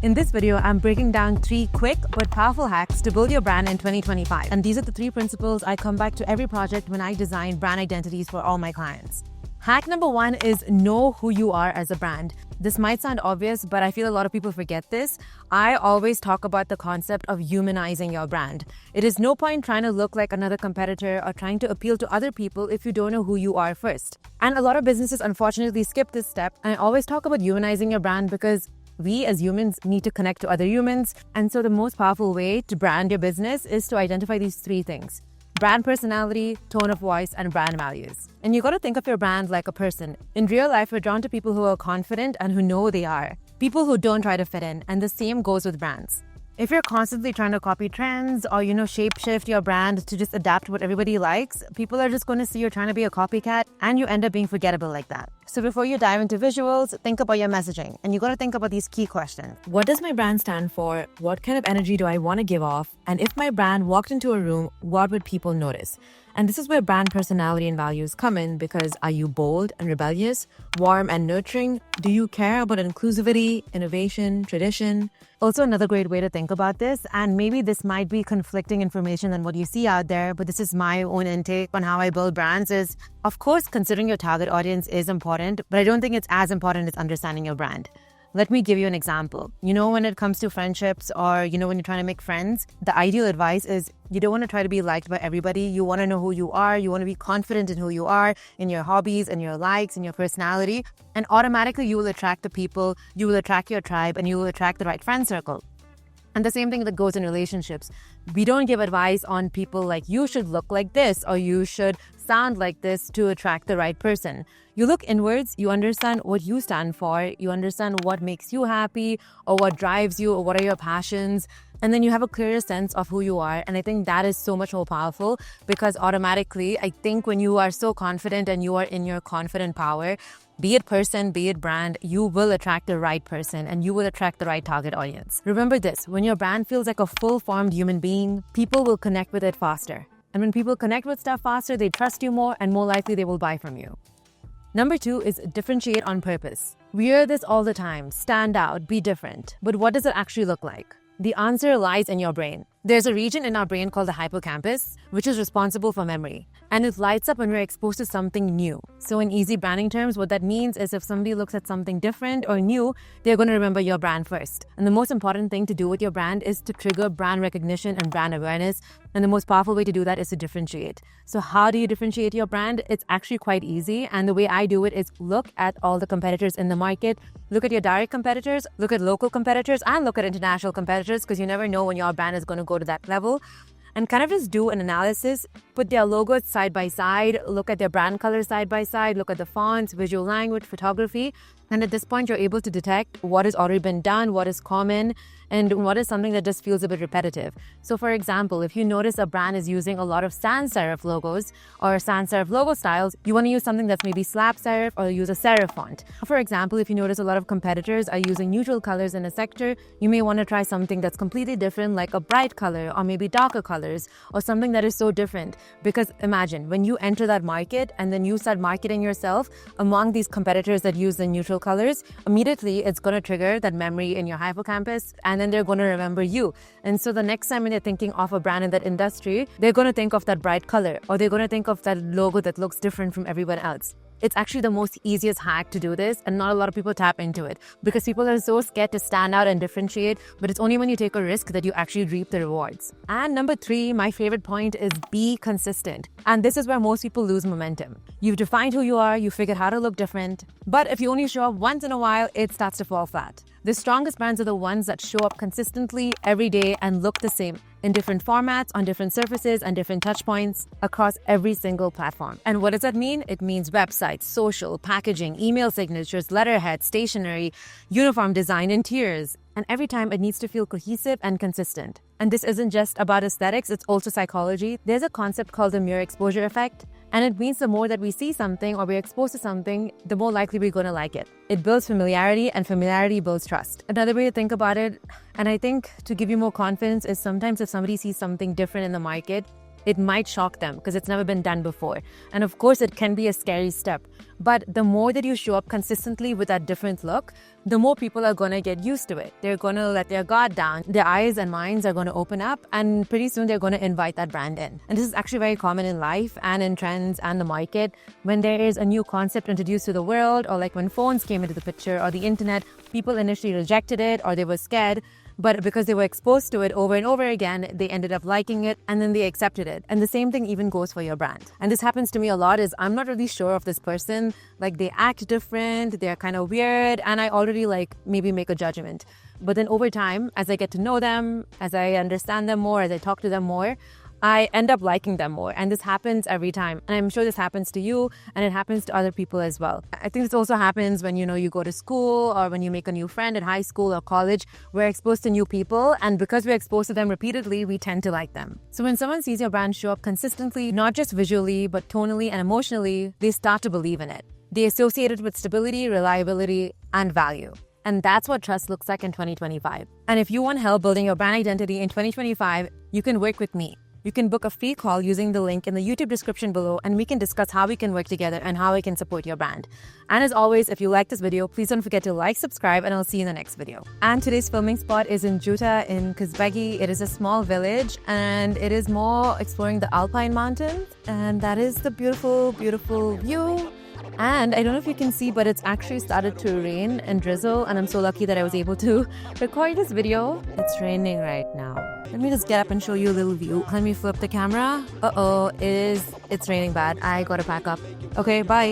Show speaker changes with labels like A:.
A: In this video, I'm breaking down 3 quick but powerful hacks to build your brand in 2025. And these are the 3 principles I come back to every project when I design brand identities for all my clients. Hack number 1 is know who you are as a brand. This might sound obvious, but I feel a lot of people forget this. I always talk about the concept of humanizing your brand. It is no point trying to look like another competitor or trying to appeal to other people if you don't know who you are first. And a lot of businesses unfortunately skip this step. And I always talk about humanizing your brand because we as humans need to connect to other humans. And so the most powerful way to brand your business is to identify these 3 things: brand personality, tone of voice, and brand values. And you got to think of your brand like a person. In real life, we're drawn to people who are confident and who know they are. People who don't try to fit in. And the same goes with brands. If you're constantly trying to copy trends or, shape-shift your brand to just adapt what everybody likes, people are just going to see you're trying to be a copycat and you end up being forgettable like that. So before you dive into visuals, think about your messaging. And you got to think about these key questions. What does my brand stand for? What kind of energy do I want to give off? And if my brand walked into a room, what would people notice? And this is where brand personality and values come in, because are you bold and rebellious, warm and nurturing? Do you care about inclusivity, innovation, tradition? Also, another great way to think about this, and maybe this might be conflicting information than what you see out there, but this is my own intake on how I build brands, is, of course, considering your target audience is important, but I don't think it's as important as understanding your brand. Let me give you an example. When it comes to friendships or, when you're trying to make friends, the ideal advice is you don't want to try to be liked by everybody. You want to know who you are. You want to be confident in who you are, in your hobbies, in your likes, in your personality. And automatically you will attract the people, you will attract your tribe, and you will attract the right friend circle. And the same thing that goes in relationships. We don't give advice on people like you should look like this or you should sound like this to attract the right person. You look inwards, you understand what you stand for, you understand what makes you happy or what drives you or what are your passions. And then you have a clearer sense of who you are. And I think that is so much more powerful, because automatically, I think when you are so confident and you are in your confident power, be it person, be it brand, you will attract the right person and you will attract the right target audience. Remember this, when your brand feels like a full-formed human being, people will connect with it faster. And when people connect with stuff faster, they trust you more and more likely they will buy from you. Number 2 is differentiate on purpose. We hear this all the time: stand out, be different. But what does it actually look like? The answer lies in your brain. There's a region in our brain called the hippocampus, which is responsible for memory. And it lights up when we're exposed to something new. So in easy branding terms, what that means is if somebody looks at something different or new, they're going to remember your brand first. And the most important thing to do with your brand is to trigger brand recognition and brand awareness. And the most powerful way to do that is to differentiate. So how do you differentiate your brand? It's actually quite easy. And the way I do it is look at all the competitors in the market, look at your direct competitors, look at local competitors, and look at international competitors, because you never know when your brand is going to go to that level. And kind of just do an analysis, put their logos side by side, look at their brand colors side by side, look at the fonts, visual language, photography. And at this point, you're able to detect what has already been done, what is common, and what is something that just feels a bit repetitive. So for example, if you notice a brand is using a lot of sans serif logos or sans serif logo styles, you want to use something that's maybe slab serif or use a serif font. For example, if you notice a lot of competitors are using neutral colors in a sector, you may want to try something that's completely different, like a bright color or maybe darker colors or something that is so different. Because imagine when you enter that market and then you start marketing yourself among these competitors that use the neutral colors, immediately it's going to trigger that memory in your hippocampus, and then they're going to remember you. And so the next time when they're thinking of a brand in that industry, they're going to think of that bright color, or they're going to think of that logo that looks different from everyone else. It's actually the most easiest hack to do this, and not a lot of people tap into it because people are so scared to stand out and differentiate, but it's only when you take a risk that you actually reap the rewards. And number 3, my favorite point, is be consistent. And this is where most people lose momentum. You've defined who you are, you figured how to look different, but if you only show up once in a while, it starts to fall flat. The strongest brands are the ones that show up consistently every day and look the same in different formats, on different surfaces, and different touch points across every single platform. And what does that mean? It means websites, social, packaging, email signatures, letterhead, stationery, uniform design, interiors. And every time it needs to feel cohesive and consistent. And this isn't just about aesthetics, it's also psychology. There's a concept called the mirror exposure effect. And it means the more that we see something or we're exposed to something, the more likely we're going to like it. It builds familiarity, and familiarity builds trust. Another way to think about it, and I think to give you more confidence, is sometimes if somebody sees something different in the market, It might shock them because it's never been done before. And of course, it can be a scary step. But the more that you show up consistently with that different look, the more people are going to get used to it. They're going to let their guard down. Their eyes and minds are going to open up, and pretty soon they're going to invite that brand in. And this is actually very common in life and in trends and the market. When there is a new concept introduced to the world, or like when phones came into the picture or the internet, people initially rejected it or they were scared. But because they were exposed to it over and over again, they ended up liking it and then they accepted it. And the same thing even goes for your brand. And this happens to me a lot is I'm not really sure of this person. Like they act different, they're kind of weird, and I already like maybe make a judgment. But then over time, as I get to know them, as I understand them more, as I talk to them more, I end up liking them more. And this happens every time. And I'm sure this happens to you and it happens to other people as well. I think this also happens when, you go to school or when you make a new friend at high school or college. We're exposed to new people, and because we're exposed to them repeatedly, we tend to like them. So when someone sees your brand show up consistently, not just visually, but tonally and emotionally, they start to believe in it. They associate it with stability, reliability, and value. And that's what trust looks like in 2025. And if you want help building your brand identity in 2025, you can work with me. You can book a free call using the link in the YouTube description below, and we can discuss how we can work together and how I can support your brand. And as always, if you like this video, please don't forget to like, subscribe, and I'll see you in the next video. And today's filming spot is in Juta in Kuzbegi. It is a small village and it is more exploring the Alpine mountains. And that is the beautiful, beautiful view. And I don't know if you can see, but it's actually started to rain and drizzle, and I'm so lucky that I was able to record this video. It's raining right now. Let me just get up and show you a little view. Let me flip the camera. It's raining bad. I gotta pack up. Okay, bye.